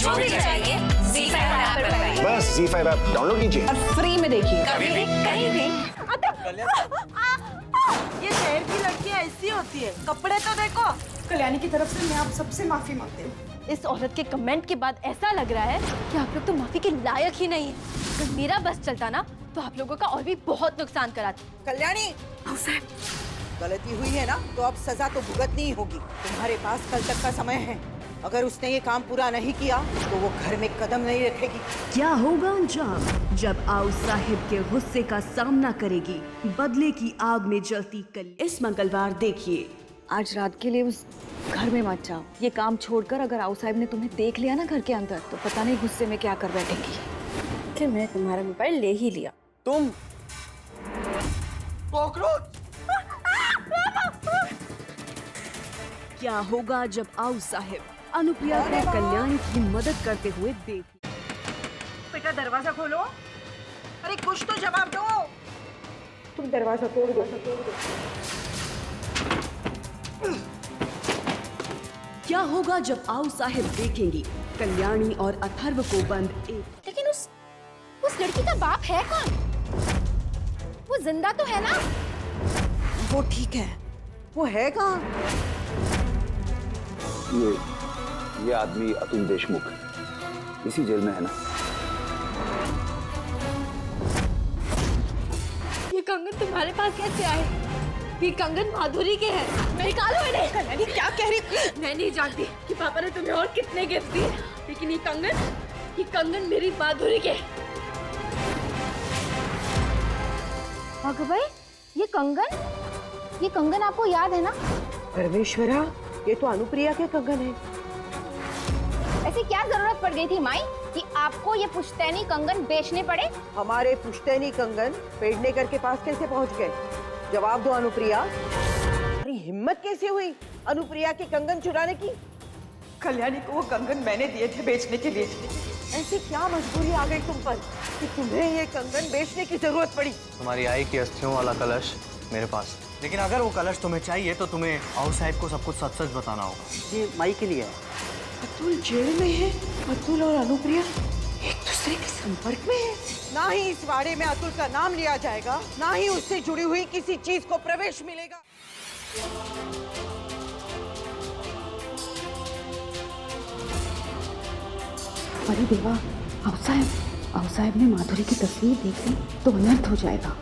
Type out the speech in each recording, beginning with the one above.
जो भी चाहिए ZEE5 ऐप पर पाइए। बस ZEE5 ऐप डाउनलोड कीजिए और फ्री में देखिए। कभी भी कहीं भी। ये शहर की लड़कियां ऐसी होती है, कपड़े तो देखो। कल्याणी की तरफ से मैं आप सबसे माफी मांगती हूँ। इस औरत के कमेंट के बाद ऐसा लग रहा है कि आप लोग तो माफी के लायक ही नहीं है। अगर मेरा बस चलता ना तो आप लोगों का और भी बहुत नुकसान कराती। कल्याणी, गलती हुई है ना तो अब सजा तो भुगतनी ही होगी। तुम्हारे पास कल तक का समय है। अगर उसने ये काम पूरा नहीं किया तो वो घर में कदम नहीं रखेगी। क्या होगा अंजाम जब आओ साहिब के गुस्से का सामना करेगी बदले की आग में जलती कल। इस मंगलवार देखिए। आज रात के लिए उस घर में मत जाओ। ये काम छोड़कर अगर आओ साहिब ने तुम्हें देख लिया ना घर के अंदर तो पता नहीं गुस्से में क्या कर बैठेगी। कि मैं तुम्हारा मोबाइल ले ही लिया। तुम कॉकरोच। क्या होगा जब आओ साहिब अनुप्रिया को कल्याणी की मदद करते हुए देख। बेटा दरवाजा खोलो। अरे कुछ तो जवाब दो। तुम दरवाजा तोड़ दो। क्या होगा जब आओ साहिब देखेंगी कल्याणी और अथर्व को बंद एक। लेकिन उस लड़की का बाप है कौन? वो जिंदा तो है ना? वो ठीक है, वो है कहाँ? ये आदमी अतुल देशमुख इसी जेल में है ना। ये कंगन तुम्हारे पास कैसे आए? ये कंगन माधुरी के हैं। निकालो इन्हें। कल्याणी क्या कह रही थी? मैं नहीं जानती कि पापा ने तुम्हें और कितने गिफ्ट दिए, लेकिन ये कंगन मेरी माधुरी के। भाई, ये कंगन आपको याद है ना? परमेश्वरा, ये तो अनुप्रिया के कंगन है। ऐसी क्या जरूरत पड़ गई थी माई कि आपको ये पुश्तैनी कंगन बेचने पड़े? हमारे पुश्तैनी कंगन पेडनेकर के पास कैसे पहुंच गए? जवाब दो अनुप्रिया। तुम्हारी हिम्मत कैसे हुई अनुप्रिया के कंगन चुराने की? कल्याणी को वो कंगन मैंने दिए थे बेचने के लिए। ऐसी क्या मजबूरी आ गई तुम पर कि तुम्हें ये कंगन बेचने की जरूरत पड़ी? तुम्हारी आई की अस्थियों वाला कलश मेरे पास, लेकिन अगर वो कलश तुम्हें चाहिए तो तुम्हें आओ साहिब को सब कुछ सच सच बताना होगा। ये माई के लिए है। अतुल जेल में है। अतुल और अनुप्रिया एक दूसरे के संपर्क में है। ना ही इस वाड़े में अतुल का नाम लिया जाएगा, ना ही उससे जुड़ी हुई किसी चीज को प्रवेश मिलेगा। अरे देवा, आओ साहिब ने माधुरी की तस्वीर देख ली तो अनर्थ हो जाएगा।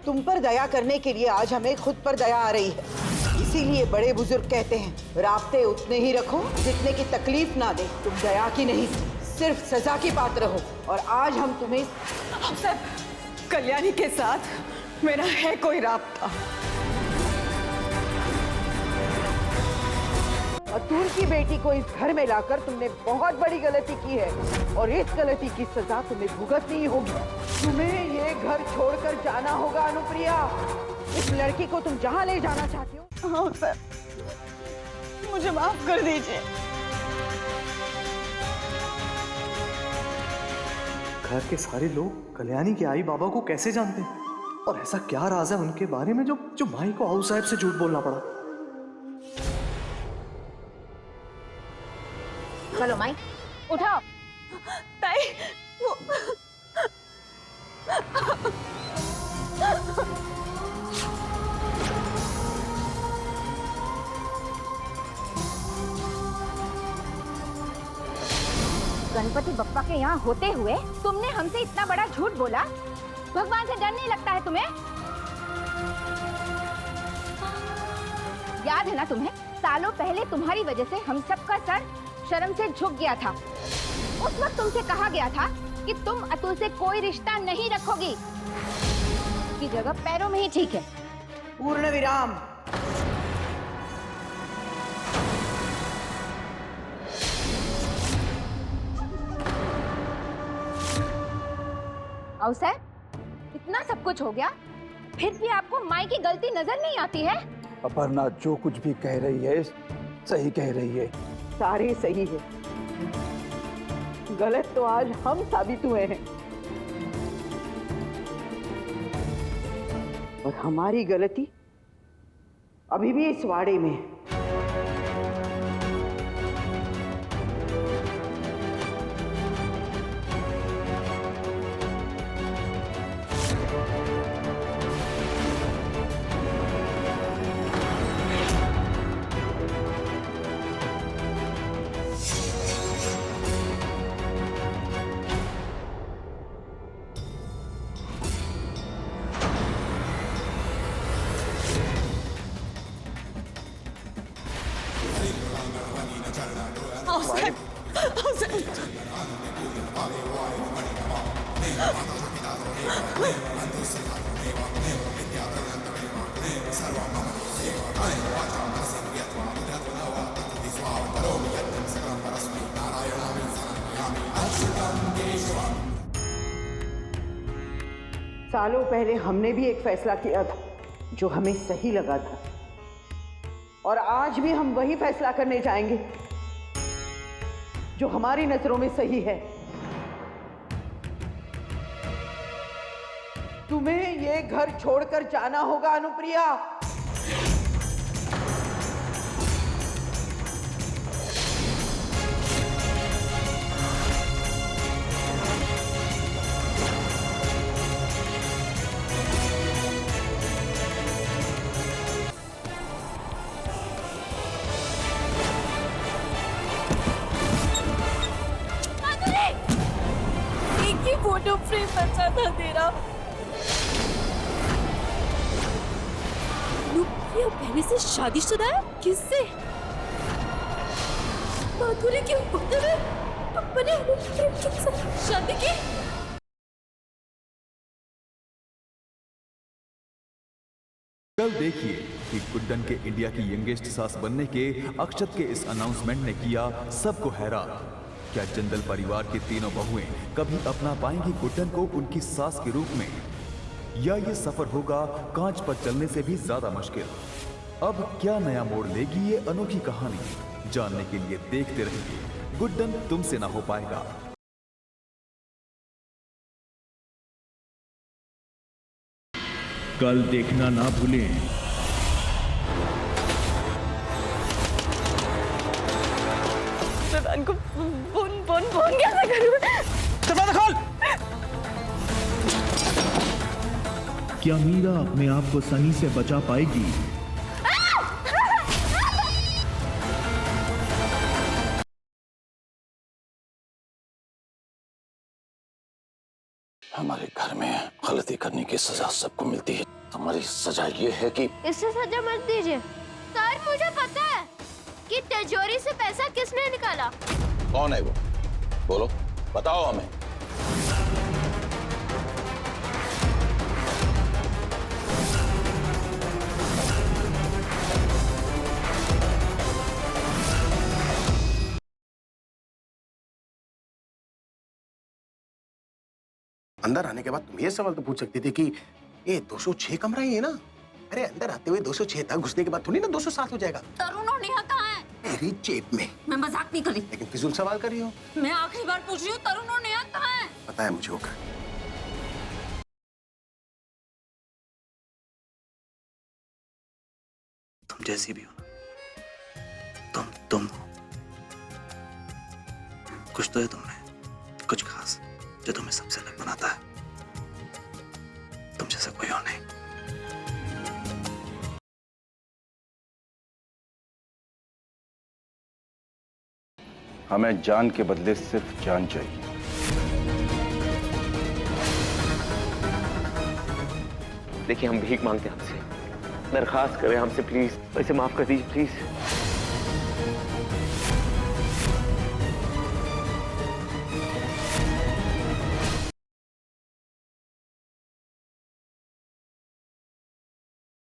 तुम पर दया करने के लिए आज हमें खुद पर दया आ रही है। इसीलिए बड़े बुजुर्ग कहते हैं राब्ते उतने ही रखो जितने की तकलीफ ना दे। तुम दया की नहीं सिर्फ सजा की पात्र हो। और आज हम तुम्हें सब कल्याणी के साथ मेरा है कोई राब्ता। अतुल की बेटी को इस घर में लाकर तुमने बहुत बड़ी गलती की है और इस गलती की सजा तुम्हें भुगतनी ही होगी। तुम्हें ये घर छोड़कर जाना होगा अनुप्रिया। इस लड़की को तुम जहाँ ले जाना चाहती हो। हाँ सर, मुझे माफ कर दीजिए। घर के सारे लोग कल्याणी के आई बाबा को कैसे जानते हैं और ऐसा क्या राज है उनके बारे में जो माई को आओ साहिब से झूठ बोलना पड़ा। चलो माई, उठाओ। ताई, वो गणपति बप्पा के यहाँ होते हुए तुमने हमसे इतना बड़ा झूठ बोला। भगवान से डर नहीं लगता है तुम्हें? याद है ना तुम्हें, सालों पहले तुम्हारी वजह से हम सबका सर शर्म से झुक गया था। उस वक्त तुमसे कहा गया था कि तुम अतुल से कोई रिश्ता नहीं रखोगी। की जगह पैरों में ही ठीक है। पूर्ण विराम। अवसर, इतना सब कुछ हो गया फिर भी आपको माई की गलती नजर नहीं आती है? अपर्णा जो कुछ भी कह रही है सही कह रही है। सारे सही है, गलत तो आज हम साबित हुए हैं। और हमारी गलती अभी भी इस वाड़े में है। सालों पहले हमने भी एक फैसला किया था जो हमें सही लगा था, और आज भी हम वही फैसला करने जाएंगे जो हमारी नजरों में सही है। तुम्हें ये घर छोड़कर जाना होगा अनुप्रिया। एक ही फोटो फ्रेम बचा था तेरा। अनुप्रिया पहले से शादीशुदा है? किससे? माधुरी के होते हुए पापा ने अनुप्रिया के साथ शादी की। कल देखिए कि गुड्डन के इंडिया की यंगेस्ट सास बनने के अक्षत के इस अनाउंसमेंट ने किया सबको हैरान। क्या जिंदल परिवार की तीनों बहुएं कभी अपना पाएंगी गुड्डन को उनकी सास के रूप में, या ये सफर होगा कांच पर चलने से भी ज्यादा मुश्किल? अब क्या नया मोड़ लेगी ये अनोखी कहानी? जानने के लिए देखते रहिए गुड्डन तुमसे ना हो पाएगा। कल देखना ना भूलें। को फोन कैसे करूं? दरवाजा खोल। क्या मीरा अपने आप को सनी से बचा पाएगी? हमारे घर में गलती करने की सजा सबको मिलती है। हमारी सजा ये है कि इससे सजा मत दीजिए सर। मुझे पता है कि तिजोरी से पैसा किसने निकाला। कौन है वो? बोलो, बताओ हमें। अंदर आने के बाद तुम ये सवाल तो पूछ सकती थी कि ये 206 कमरा ही है ना? अरे अंदर आते हुए 206 तक घुसने के बाद थोड़ी ना 207 हो जाएगा। तरुण और नेहा कहाँ है? मेरी जेब में। मैं मजाक नहीं कर रही, लेकिन फिजूल सवाल कर रही हो। मैं आखिरी बार पूछ रही हूँ, तरुण और नेहा कहाँ है? पता है मुझे होगा। तुम जैसी भी हो ना, तुम हो। कुछ तो है तुमने, कुछ खास जो तुम्हें सबसे अलग बनाता है। तुम जैसा कोई और नहीं। हमें जान के बदले सिर्फ जान चाहिए। देखिए, हम भीख मांगते हैं हमसे, दरखास्त करें हमसे, प्लीज ऐसे माफ कर दीजिए प्लीज।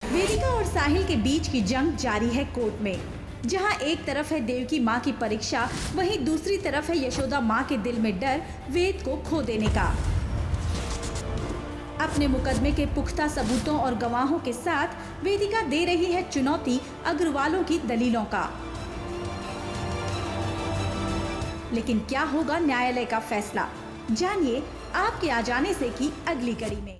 वेदिका और साहिल के बीच की जंग जारी है कोर्ट में, जहां एक तरफ है देवकी माँ की परीक्षा, वहीं दूसरी तरफ है यशोदा माँ के दिल में डर वेद को खो देने का। अपने मुकदमे के पुख्ता सबूतों और गवाहों के साथ वेदिका दे रही है चुनौती अग्रवालों की दलीलों का। लेकिन क्या होगा न्यायालय का फैसला? जानिए आपके आ जाने से की अगली कड़ी में।